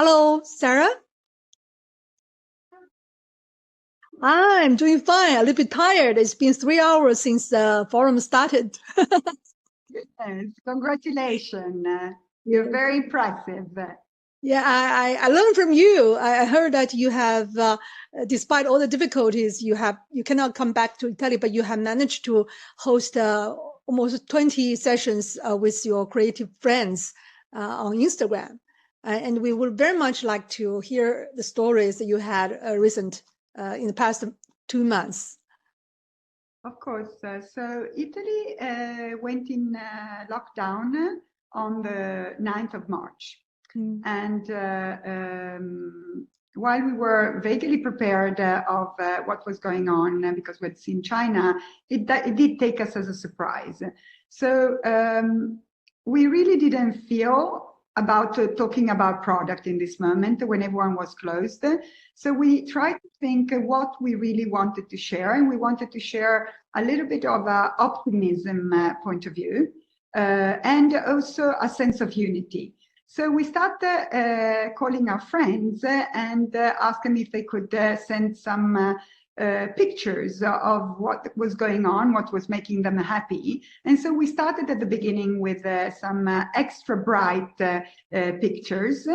Hello, Sarah. I'm doing fine. A little bit tired. It's been 3 hours since the forum started. Yes, congratulations. You're very impressive. Yeah, I learned from you. I heard that you have, despite all the difficulties, you cannot come back to Italy, but you have managed to host almost 20 sessions with your creative friends on Instagram. And we would very much like to hear the stories that you had in the past 2 months. Of course. So Italy went in lockdown on the 9th of March. And while we were vaguely prepared of what was going on because we'd seen China, it did take us as a surprise. So we really didn't feel about talking about product in this moment when everyone was closed. So we tried to think what we really wanted to share, and we wanted to share a little bit of an optimism point of view and also a sense of unity. So we started calling our friends and asking if they could send some pictures of what was going on, what was making them happy. And so we started at the beginning with some extra bright pictures.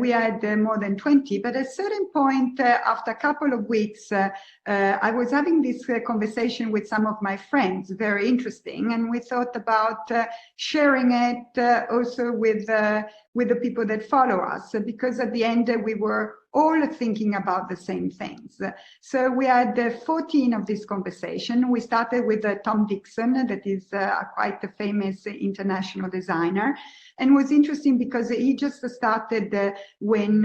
We had more than 20, but at a certain point, after a couple of weeks, I was having this conversation with some of my friends, very interesting, and we thought about sharing it also with the people that follow us, because at the end we were all thinking about the same things. So we had 14 of this conversation. We started with Tom Dixon, that is quite a famous international designer. And it was interesting because he just started when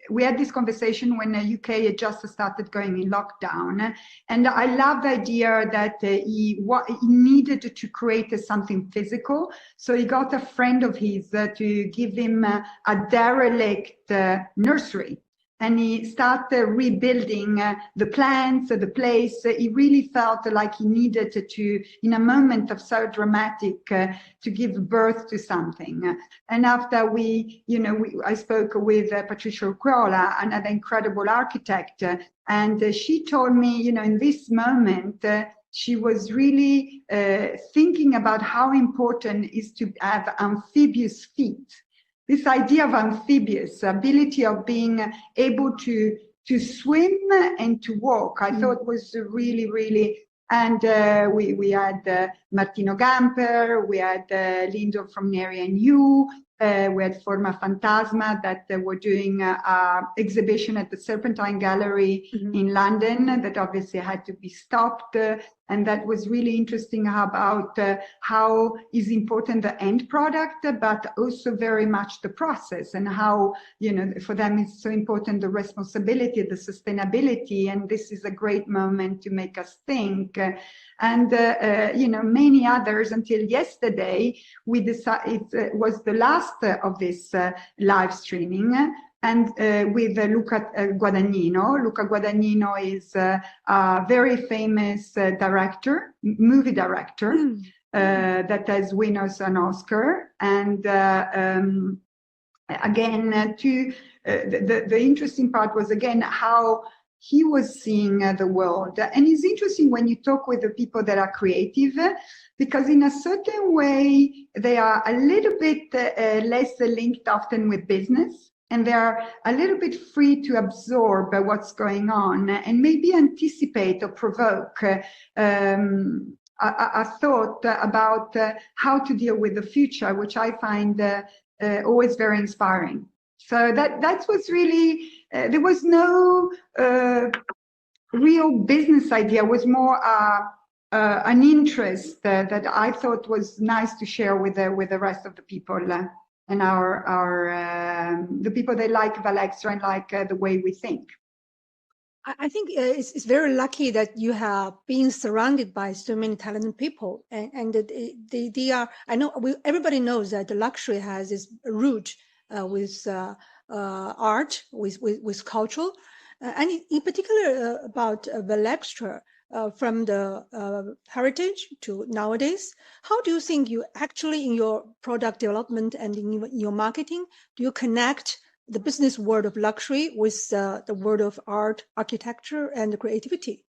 we had this conversation when the UK had just started going in lockdown. And I love the idea that he needed to create something physical. So he got a friend of his to give him a derelict nursery. And he started rebuilding the plants, the place. He really felt like he needed to, in a moment of so dramatic, to give birth to something. And after I spoke with Patricia Ucrola, another incredible architect, and she told me, in this moment, she was really thinking about how important it is to have amphibious feet. This idea of amphibious, ability of being able to swim and to walk, I thought was really, really. And we had Martino Gamper, we had Lindo from Neri and You, we had Forma Fantasma that were doing an exhibition at the Serpentine Gallery in London that obviously had to be stopped. And that was really interesting about how is important the end product, but also very much the process, and how, for them it's so important the responsibility, the sustainability. And this is a great moment to make us think. And, many others until yesterday, we decided it was the last of this live streaming. And with Luca Guadagnino. Luca Guadagnino is a very famous movie director, that has won us an Oscar. And again, the interesting part was, again, how he was seeing the world. And it's interesting when you talk with the people that are creative, because in a certain way, they are a little bit less linked often with business. And they're a little bit free to absorb what's going on and maybe anticipate or provoke a thought about how to deal with the future, which I find always very inspiring. So that was really, there was no real business idea. It was more an interest that I thought was nice to share with the rest of the people. And the people that like Valextra and like the way we think. I think it's very lucky that you have been surrounded by so many talented people, and they are. I know everybody knows that the luxury has this root with art, with culture, and in particular about Valextra. from the heritage to nowadays. How do you think you actually, in your product development and in your marketing, do you connect the business world of luxury with the world of art, architecture, and creativity?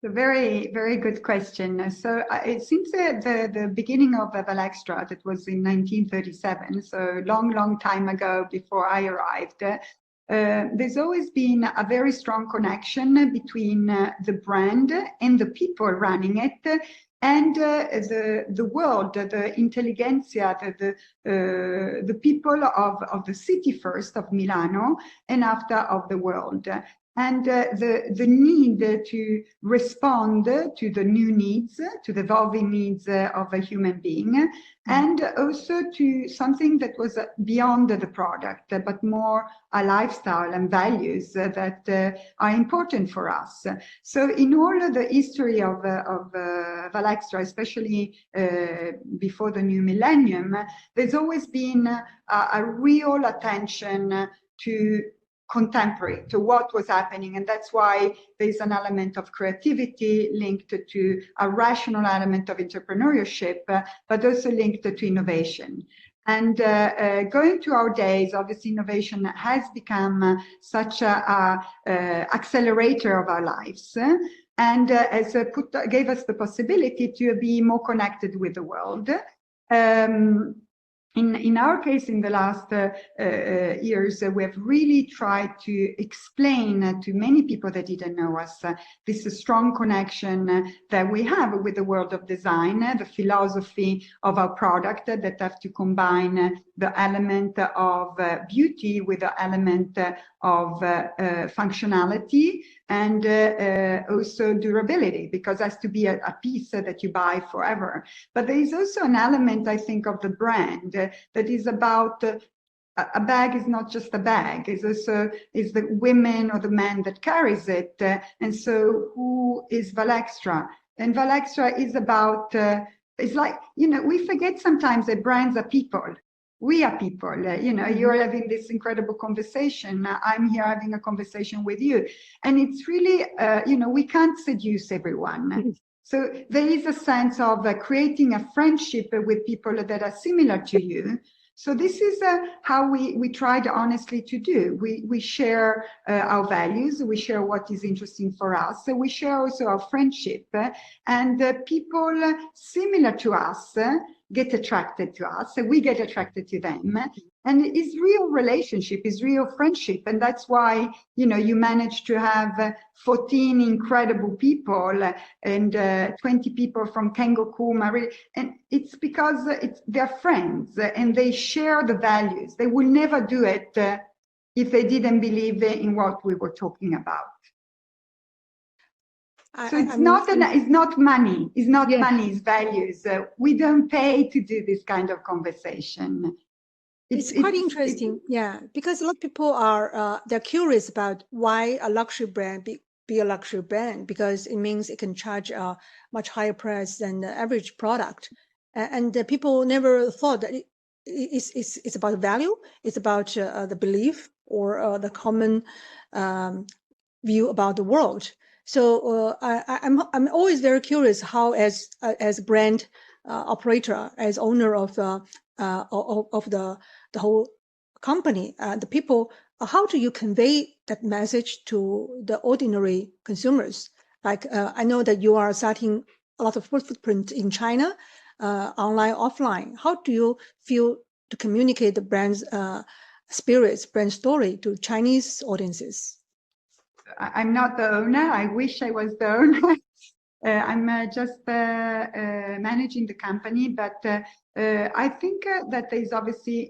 A very, very good question. So since the beginning of Valextra, that was in 1937, so long time ago before I arrived, there's always been a very strong connection between the brand and the people running it, and the world, the intelligentsia, the people of the city first, of Milano, and after of the world. And the need to respond to the new needs, to the evolving needs of a human being, and also to something that was beyond the product, but more a lifestyle and values that are important for us. So in all the history of Valextra, especially before the new millennium, there's always been a real attention to contemporary, to what was happening, and that's why there's an element of creativity linked to a rational element of entrepreneurship, but also linked to innovation. And going to our days, obviously innovation has become such a accelerator of our lives, and gave us the possibility to be more connected with the world. In our case, in the last years, we have really tried to explain to many people that didn't know us this strong connection that we have with the world of design, the philosophy of our product that have to combine the element of beauty with the element of functionality, and also durability, because it has to be a piece that you buy forever. But there is also an element, I think, of the brand that is about a bag is not just a bag, it's also is the women or the man that carries it. And so who is Valextra? And Valextra is about, it's like, you know, we forget sometimes that brands are people. We are people, you know, you're having this incredible conversation. I'm here having a conversation with you. And it's really, you know, we can't seduce everyone. So there is a sense of creating a friendship with people that are similar to you. So this is how we tried honestly to do. We share our values, we share what is interesting for us, so we share also our friendship, and people similar to us get attracted to us, so we get attracted to them. And it's real relationship, it's real friendship, and that's why, you know, you manage to have 14 incredible people and 20 people from Kengoku, and it's because they're friends and they share the values. They will never do it if they didn't believe in what we were talking about. So it's not money. It's not money. It's values. We don't pay to do this kind of conversation. It's quite interesting, yeah, because a lot of people are they're curious about why a luxury brand be a luxury brand, because it means it can charge a much higher price than the average product, and people never thought that it's about value. It's about the belief or the common view about the world. So I'm always very curious how, as a brand operator, as owner of the whole company, the people, how do you convey that message to the ordinary consumers? Like I know that you are starting a lot of footprint in China, online, offline. How do you feel to communicate the brand's spirits, brand story to Chinese audiences? I'm not the owner. I wish I was the owner. I'm just managing the company, but I think that there's obviously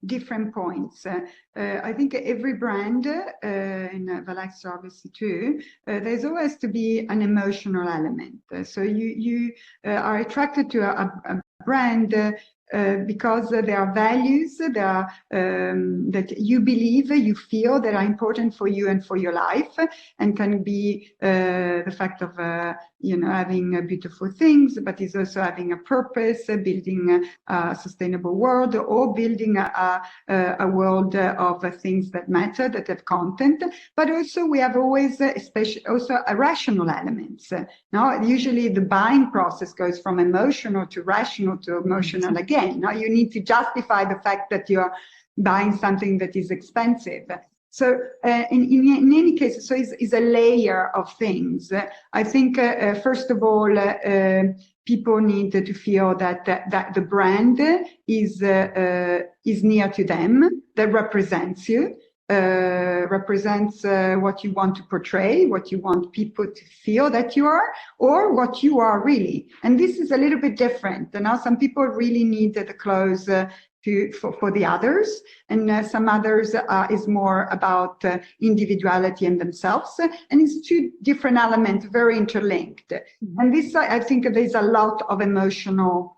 different points. I think every brand, in Valextra obviously too, there's always to be an emotional element. So you are attracted to a brand because there are values that you believe, you feel that are important for you and for your life, and can be the fact of having beautiful things, but it's also having a purpose, building a sustainable world, or building a world of things that matter, that have content. But also we have always, especially also rational elements. Now, usually the buying process goes from emotional to rational to emotional again. Now you need to justify the fact that you're buying something that is expensive. So in any case, so it's a layer of things. I think, first of all, people need to feel that the brand is near to them, that represents you, represents what you want to portray, what you want people to feel that you are, or what you are really. And this is a little bit different. And now some people really need the clothes for the others, and some others is more about individuality and themselves, and it's two different elements, very interlinked. And this, I think there's a lot of emotional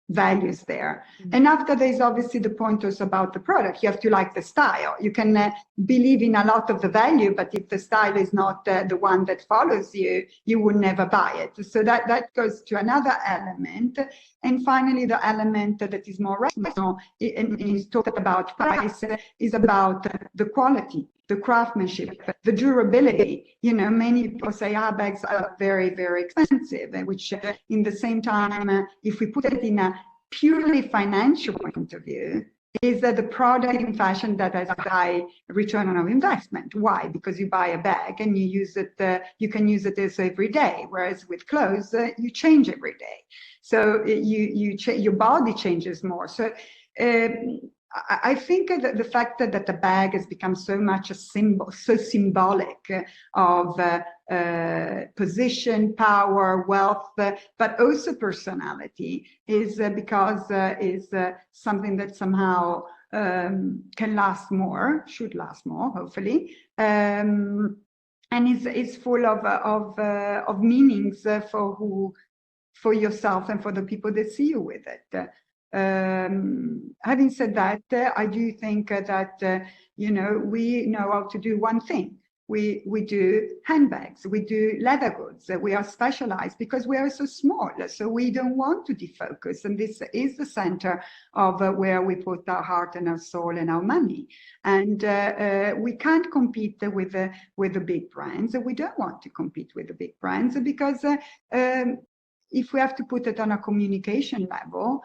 values there. And after, there's obviously the point also about the product. You have to like the style. You can believe in a lot of the value, but if the style is not the one that follows you, you would never buy it. So that goes to another element. And finally, the element that is more rational, and is talked about price, is about the quality, the craftsmanship, the durability. Many people say our bags are very, very expensive, which in the same time, if we put it in a purely financial point of view, is that the product in fashion that has a high return on investment. Why? Because you buy a bag and you use it, you can use it as every day, whereas with clothes, you change every day. So your body changes more. So I think that the fact that the bag has become so much a symbol, so symbolic of position, power, wealth, but also personality, is because is something that somehow can last more, should last more, hopefully, and is full of meanings for yourself and for the people that see you with it. Having said that, I do think that we know how to do one thing. We do handbags, we do leather goods, we are specialized because we are so small, so we don't want to defocus, and this is the center of where we put our heart and our soul and our money. And we can't compete with the big brands. We don't want to compete with the big brands because if we have to put it on a communication level,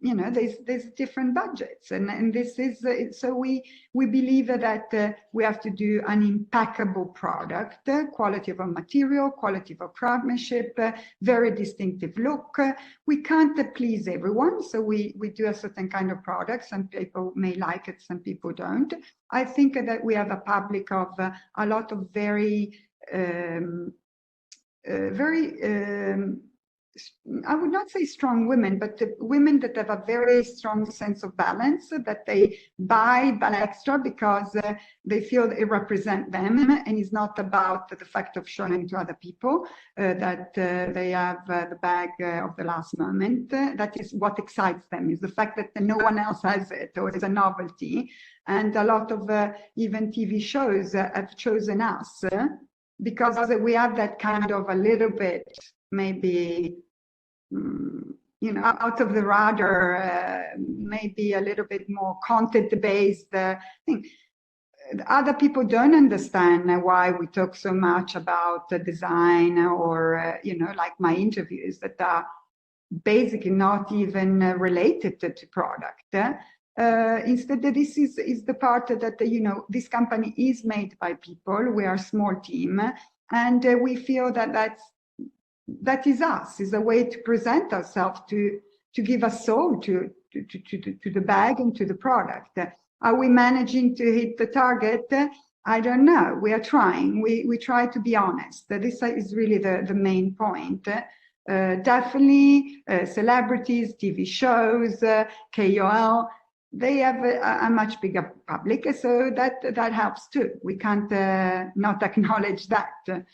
there's different budgets, and this is so we believe that we have to do an impeccable product, quality of a material, quality of a craftsmanship, very distinctive look. We can't please everyone, so we do a certain kind of product. Some people may like it, some people don't. I think that we have a public of a lot of very I would not say strong women, but women that have a very strong sense of balance, that they buy Valextra because they feel it represents them, and it's not about the fact of showing to other people that they have the bag of the last moment. That is what excites them, is the fact that no one else has it, or it's a novelty. And a lot of even TV shows have chosen us because we have that kind of a little bit, maybe, out of the radar, maybe a little bit more content-based thing. Other people don't understand why we talk so much about the design, or, like my interviews that are basically not even related to product. Instead, this is the part that, this company is made by people. We are a small team, and we feel that is us, is a way to present ourselves, to give a soul to the bag and to the product. Are we managing to hit the target? I don't know. We are trying. We try to be honest. This is really the main point. Definitely celebrities, TV shows, KOL, they have a much bigger public, so that helps too. We can't not acknowledge that.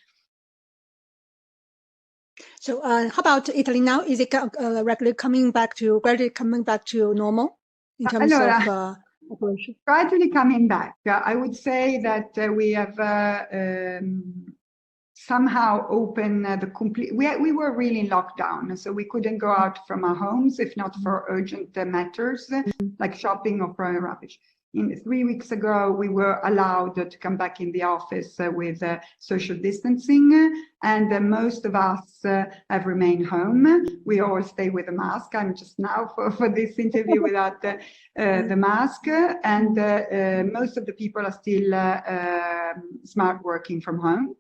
So how about Italy now? Is it gradually coming back to normal in terms of operation? Gradually coming back. I would say that we have somehow opened the complete. We were really in lockdown, so we couldn't go out from our homes if not for urgent matters like shopping or prior rubbish. 3 weeks ago, we were allowed to come back in the office with social distancing, and most of us have remained home. We all stay with a mask. I'm just now for this interview without the mask, and most of the people are still smart working from home.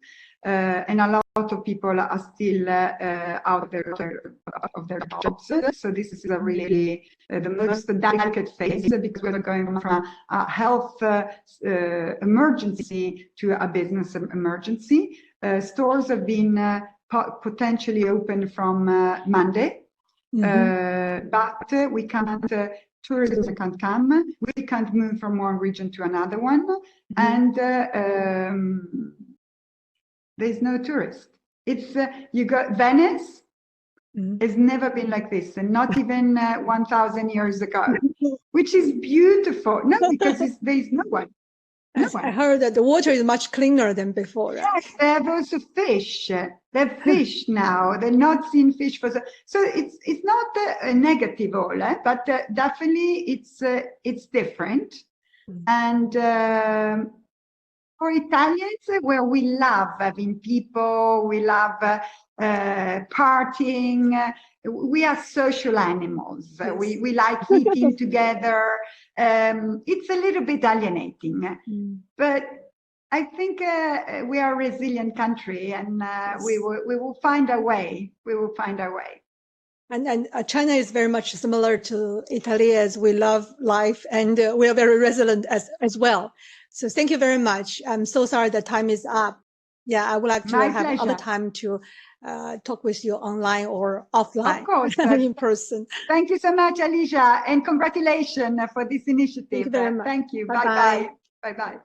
And a lot of people are still out of their jobs. So this is a really the most delicate phase because we're going from a health emergency to a business emergency. Stores have been potentially open from Monday, but we can't. Tourism can't come. We can't move from one region to another one, and there's no tourist. It's you got Venice. It's never been like this, and not even 1,000 years ago, which is beautiful. No, because there's no one. No one. I heard that the water is much cleaner than before. Right? Yes, they have also fish. They have fish now. They're not seeing fish for so it's not a negative all, but definitely it's different, and. For Italians, where we love having people, we love partying, we are social animals. Yes. We like eating together. It's a little bit alienating, but I think we are a resilient country, and we will find a way. We will find a way. And China is very much similar to Italy, as we love life, and we are very resilient as well. So thank you very much. I'm so sorry the time is up. Yeah, I would like to have other time to talk with you online or offline. Of course. In person. Thank you so much, Alicia, and congratulations for this initiative. Thank you very much. Thank you. Bye-bye. Bye-bye. Bye-bye.